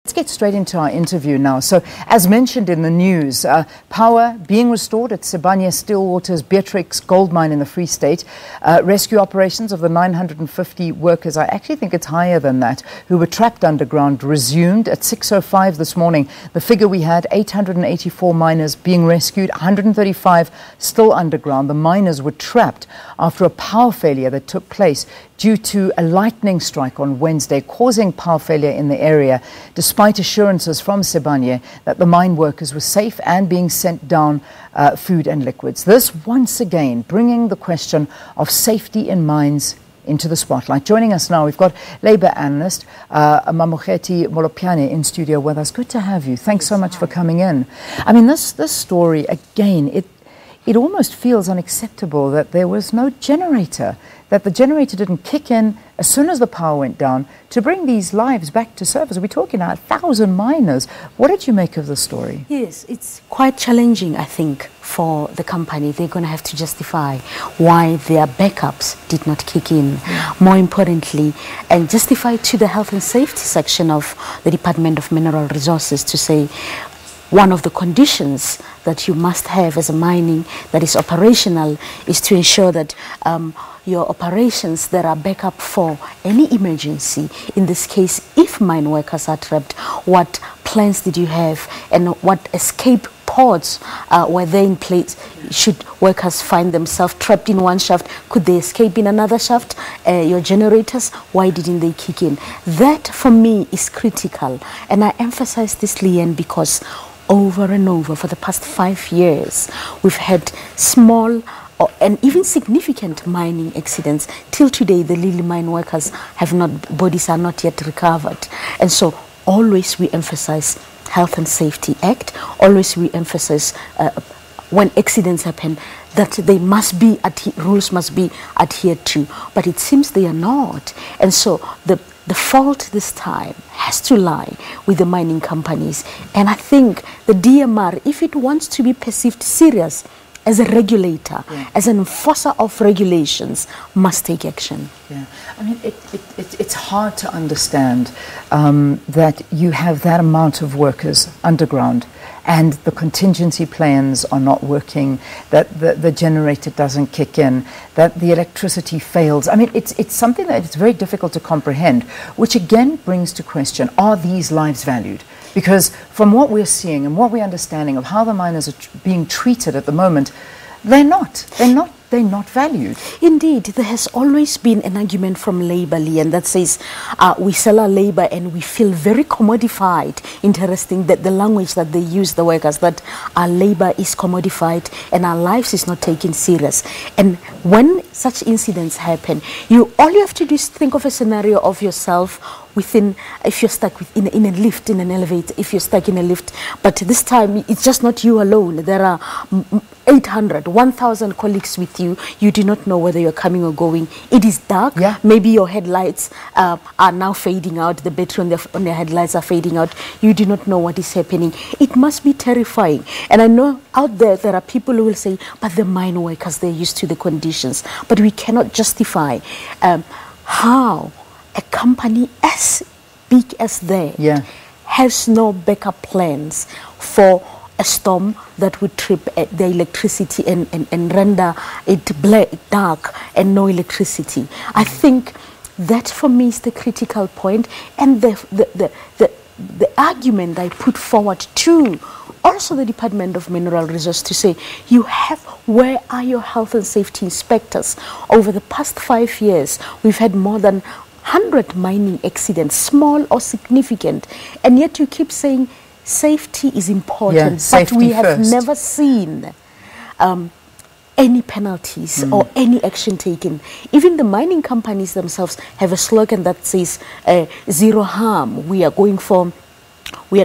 Let's get straight into our interview now. So, as mentioned in the news, power being restored at Sibanye-Stillwater's Beatrix gold mine in the Free State. Rescue operations of the 950 workers, I actually think it's higher than that, who were trapped underground, resumed at 6:05 this morning. The figure we had, 884 miners being rescued, 135 still underground. The miners were trapped after a power failure that took place due to a lightning strike on Wednesday, causing power failure in the area, despite assurances from Sibanye that the mine workers were safe and being sent down food and liquids. This once again bringing the question of safety in mines into the spotlight. Joining us now, we've got Labour Analyst Mamokgethi Molopyane in studio with us. Good to have you. Thanks so much for coming in. I mean, this story, again, it almost feels unacceptable that there was no generator, that the generator didn't kick in as soon as the power went down to bring these lives back to service. We're talking about 1,000 miners. What did you make of the story? Yes, it's quite challenging, I think, for the company. They're going to have to justify why their backups did not kick in. More importantly, and justify to the health and safety section of the Department of Mineral Resources to say, one of the conditions that you must have as a mining that is operational is to ensure that your operations that are backup for any emergency. In this case, if mine workers are trapped, what plans did you have and what escape pods were there in place? Should workers find themselves trapped in one shaft, could they escape in another shaft? Your generators, why didn't they kick in? That for me is critical, and I emphasize this, Leanne, because over and over for the past 5 years we've had small and even significant mining accidents. Till today the Lily mine workers bodies are not yet recovered, and so always we emphasize Health and Safety Act, always we emphasize when accidents happen that they must be rules must be adhered to, but it seems they are not, and so the fault this time has to lie with the mining companies. And I think the DMR, if it wants to be perceived serious as a regulator, as an enforcer of regulations, must take action. Yeah, I mean, it's hard to understand that you have that amount of workers underground and the contingency plans are not working, that the generator doesn't kick in, that the electricity fails. I mean, it's something that it's very difficult to comprehend, which again brings to question, are these lives valued? Because from what we're seeing and what we're understanding of how the miners are being treated at the moment, they're not valued. Indeed, there has always been an argument from Labour, Leanne, that says we sell our labour and we feel very commodified. Interesting that the language that they use, the workers, that our labour is commodified and our lives is not taken serious. And when such incidents happen, all you have to do is think of a scenario of yourself within, if you're stuck in a lift, in an elevator, if you're stuck in a lift, but this time it's just not you alone. There are 800, 1,000 colleagues with you. You do not know whether you're coming or going. It is dark. Yeah. Maybe your headlights are now fading out. The battery on the headlights are fading out. You do not know what is happening. It must be terrifying. And I know out there are people who will say, but the mine workers, they're used to the conditions. But we cannot justify how a company as big as that has no backup plans for a storm that would trip the electricity and render it dark and no electricity. I think that for me is the critical point, and the argument I put forward to also the Department of Mineral Resources to say, where are your health and safety inspectors? Over the past 5 years, we've had more than 100 mining accidents, small or significant, and yet you keep saying safety is important, but we have never seen any penalties or any action taken. Even the mining companies themselves have a slogan that says zero harm. We are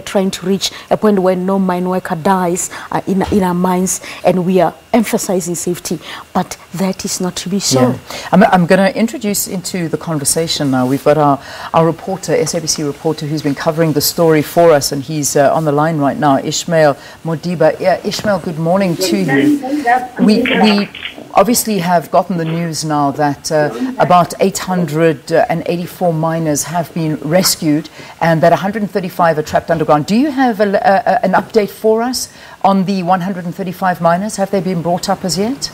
trying to reach a point where no mine worker dies in our mines, and we are emphasizing safety, but that is not to be so. Yeah. I'm going to introduce into the conversation now. We've got our reporter, SABC reporter, who's been covering the story for us, and he's on the line right now, Ishmael Modiba. Yeah, Ishmael, good morning to you. We obviously have gotten the news now that about 884 miners have been rescued and that 135 are trapped underground. Do you have an update for us on the 135 miners? Have they been brought up as yet?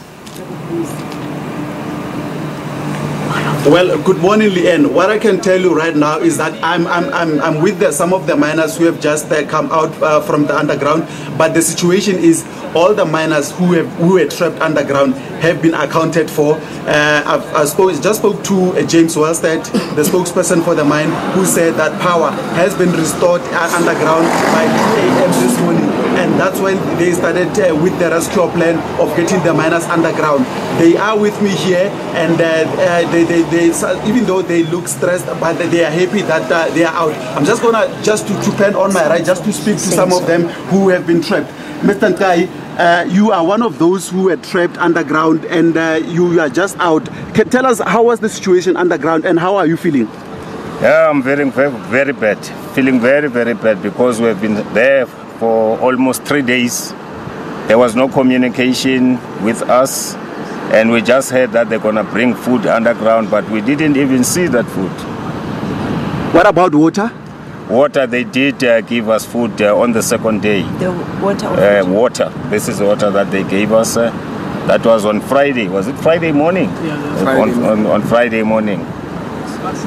Well, good morning, Leanne. What I can tell you right now is that I'm with some of the miners who have just come out from the underground. But the situation is all the miners who were trapped underground have been accounted for. I just spoke to James Wellstead, the spokesperson for the mine, who said that power has been restored underground by 2 a.m. this morning. And that's when they started with the rescue plan of getting the miners underground. They are with me here, and they even though they look stressed, but they are happy that they are out. I'm just gonna to pen on my right, just to speak to some of them who have been trapped. Mr. Nkai, you are one of those who were trapped underground, and you are just out. Tell us, how was the situation underground, and how are you feeling? Yeah, I'm very, very, very bad. Feeling very, very bad because we've been there for almost 3 days. There was no communication with us, and we just heard that they're gonna bring food underground, but we didn't even see that food. What about water? Water, they did give us food on the second day. The water? Water. This is water that they gave us. That was on Friday. Was it Friday morning? Yeah, Friday. On Friday morning.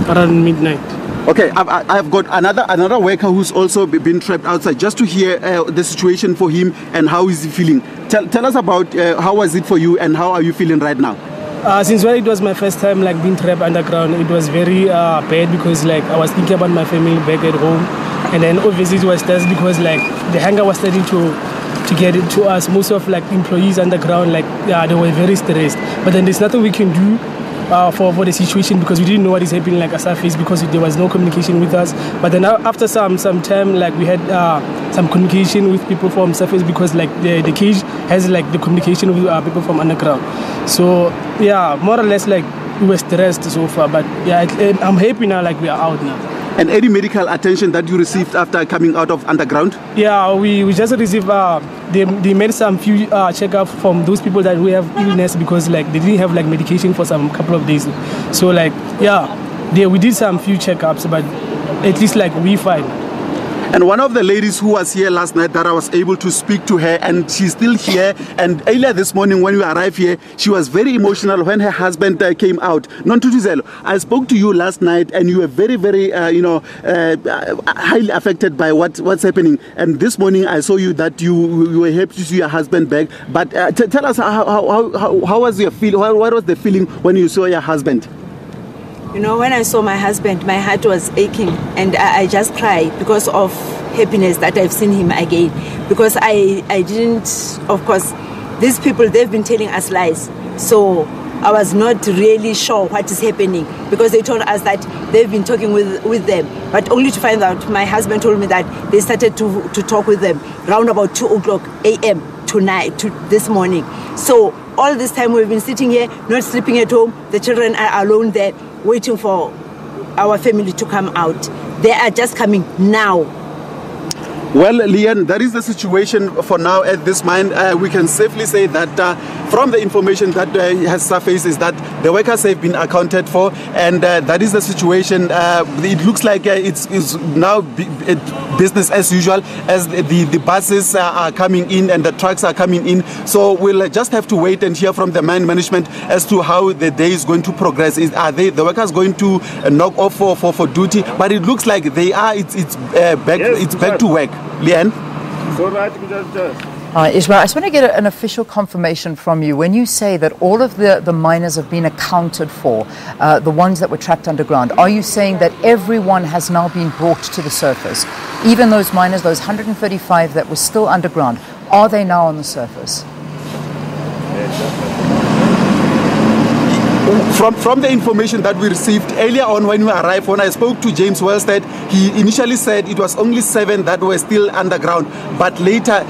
Around midnight. Okay, I've got another worker who's also been trapped outside, just to hear the situation for him and how is he feeling. Tell us about how was it for you and how are you feeling right now? Since it was my first time being trapped underground, it was very bad because I was thinking about my family back at home, and then obviously it was stressed because the hunger was starting to get it to us. Most of employees underground they were very stressed, but then there's nothing we can do for the situation because we didn't know what is happening at surface because there was no communication with us. But then after some time we had some communication with people from surface because the cage has the communication with people from underground. So yeah, more or less we were stressed so far, but yeah, I'm happy now we are out now. And any medical attention that you received after coming out of underground? Yeah, we just received, they made some few checkup from those people that we have illness because they didn't have medication for some couple of days. So yeah, we did some few checkups, but at least we fine. And one of the ladies who was here last night that I was able to speak to her, and she's still here, and earlier this morning when we arrived here, she was very emotional when her husband came out. Nontutuzelo, I spoke to you last night and you were very, very, highly affected by what's happening. And this morning I saw you that you were happy to see your husband back. But tell us how was your feel? What was the feeling when you saw your husband? You know, when I saw my husband, my heart was aching and I just cried because of happiness that I've seen him again. Because I didn't, of course, these people, they've been telling us lies. So I was not really sure what is happening because they told us that they've been talking with them. But only to find out, my husband told me that they started to talk with them around about 2 o'clock a.m. tonight, to this morning. So all this time we've been sitting here, not sleeping at home. The children are alone there, waiting for our family to come out. They are just coming now. Well, Leanne, that is the situation for now at this mine. We can safely say that from the information that has surfaced is that the workers have been accounted for, and that is the situation. It looks like it's now business as usual as the buses are coming in and the trucks are coming in. So we'll just have to wait and hear from the mine management as to how the day is going to progress. Are the workers going to knock off for duty? But it looks like they are. It's back to work. Leanne? So right, Ishmael, I just want to get an official confirmation from you. When you say that all of the miners have been accounted for, the ones that were trapped underground, are you saying that everyone has now been brought to the surface? Even those miners, those 135 that were still underground, are they now on the surface? From the information that we received earlier on when we arrived, when I spoke to James Wellstead, he initially said it was only 7 that were still underground. But later,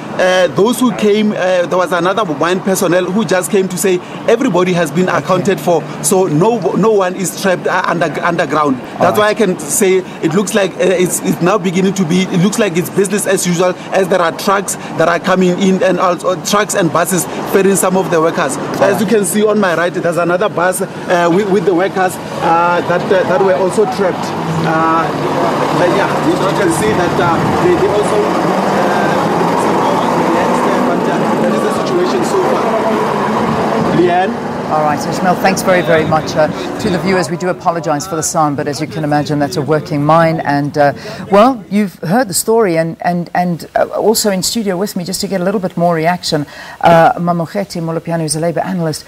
those who came, there was another mine personnel who just came to say everybody has been accounted for, so no one is trapped underground. That's why I can say it looks like it's now beginning to be. It looks like it's business as usual, as there are trucks that are coming in and also trucks and buses ferrying some of the workers. As you can see on my right, there's another bus with the workers that were also trapped. But yeah, you can see that they also but that is the situation so far. Leanne? All right, Ishmael, thanks very, very much. To the viewers, we do apologize for the sound, but as you can imagine, that's a working mine. And, well, you've heard the story, and also in studio with me, just to get a little bit more reaction, Mamokgethi Molopyane, who's a Labour analyst.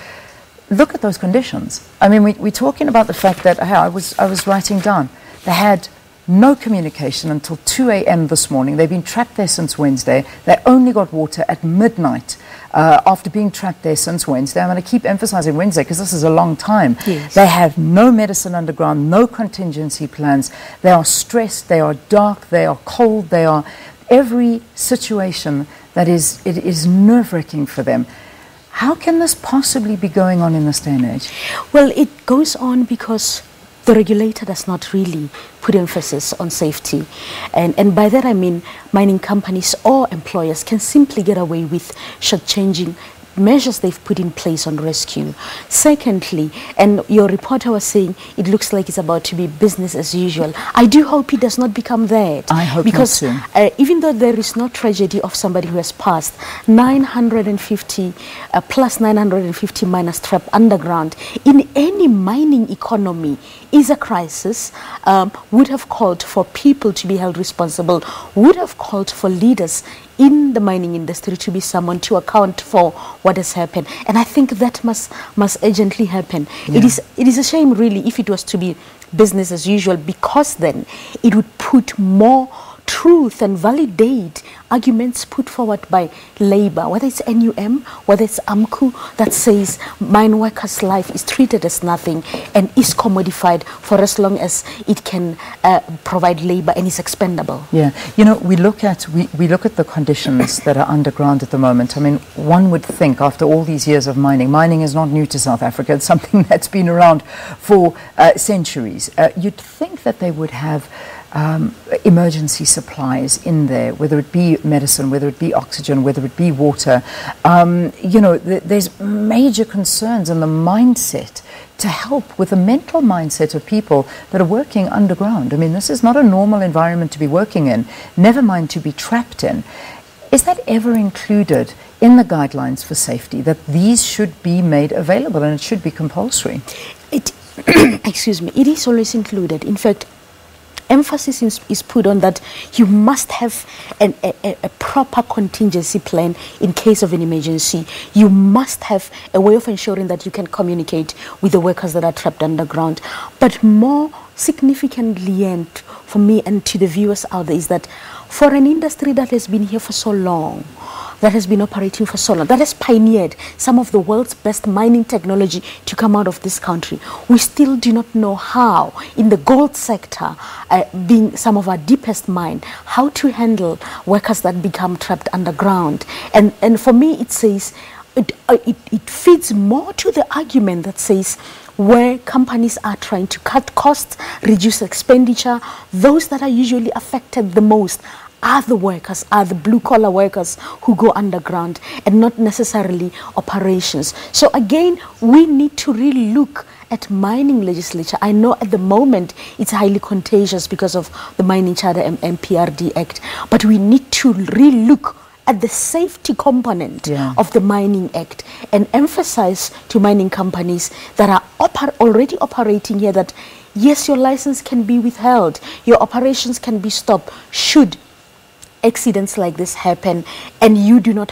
Look at those conditions. I mean, we're talking about the fact that, hey, I was writing down, they had no communication until 2 a.m. this morning. They've been trapped there since Wednesday. They only got water at midnight after being trapped there since Wednesday. I'm going to keep emphasizing Wednesday because this is a long time. Yes. They have no medicine underground, no contingency plans. They are stressed, they are dark, they are cold, they are every situation that is nerve-wracking for them. How can this possibly be going on in this day and age? Well, it goes on because the regulator does not really put emphasis on safety. And by that I mean mining companies or employers can simply get away with shortchanging measures they've put in place on rescue. Secondly, and your reporter was saying it looks like it's about to be business as usual. I do hope it does not become that. I hope because not even though there is no tragedy of somebody who has passed, 950 plus 950 miners trapped underground in any mining economy is a crisis, would have called for people to be held responsible, would have called for leaders in the mining industry to be summoned to account for what has happened. And I think that must urgently happen. Yeah. It is a shame really if it was to be business as usual, because then it would put more truth and validate arguments put forward by Labour, whether it's NUM, whether it's AMCU, that says mine workers' life is treated as nothing and is commodified for as long as it can provide labour and is expendable. Yeah, you know, we look at the conditions that are underground at the moment. I mean, one would think after all these years of mining is not new to South Africa. It's something that's been around for centuries. You'd think that they would have emergency supplies in there, whether it be medicine, whether it be oxygen, whether it be water. You know, there's major concerns in the mindset to help with the mental mindset of people that are working underground. I mean, this is not a normal environment to be working in, never mind to be trapped in. Is that ever included in the guidelines for safety, that these should be made available and it should be compulsory? Excuse me, it is always included. In fact, emphasis is put on that you must have a proper contingency plan in case of an emergency. You must have a way of ensuring that you can communicate with the workers that are trapped underground. But more significantly, and for me and to the viewers out there, is that for an industry that has been here for so long, that has been operating for so long, that has pioneered some of the world's best mining technology to come out of this country, we still do not know how, in the gold sector, being some of our deepest mine, how to handle workers that become trapped underground. And for me, it says, it feeds more to the argument that says, where companies are trying to cut costs, reduce expenditure, those that are usually affected the most are the workers, are the blue-collar workers who go underground, and not necessarily operations. So again, we need to really look at mining legislature. I know at the moment it's highly contagious because of the Mining Charter and MPRD Act, but we need to really look at the safety component of the Mining Act and emphasize to mining companies that are already operating here that yes, your license can be withheld, your operations can be stopped should accidents like this happen, and you do not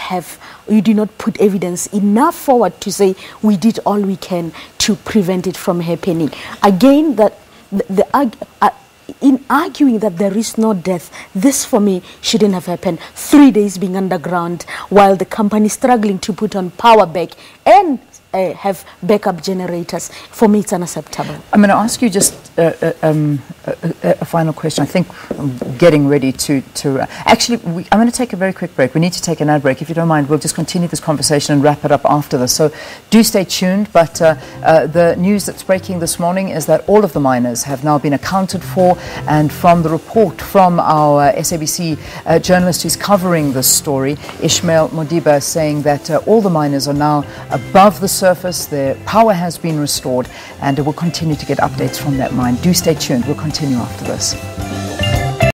put evidence enough forward to say we did all we can to prevent it from happening. Again, that in arguing that there is no death, this for me shouldn't have happened. 3 days being underground while the company is struggling to put on power back and have backup generators. For me, it's unacceptable. I'm going to ask you just a final question. I think I'm getting ready to actually, I'm going to take a very quick break. We need to take an ad break. If you don't mind, we'll just continue this conversation and wrap it up after this. So do stay tuned. But the news that's breaking this morning is that all of the miners have now been accounted for. And from the report from our SABC journalist who's covering this story, Ishmael Modiba, saying that all the miners are now above the surface, their power has been restored, and we'll continue to get updates from that mine. Do stay tuned. We'll continue after this.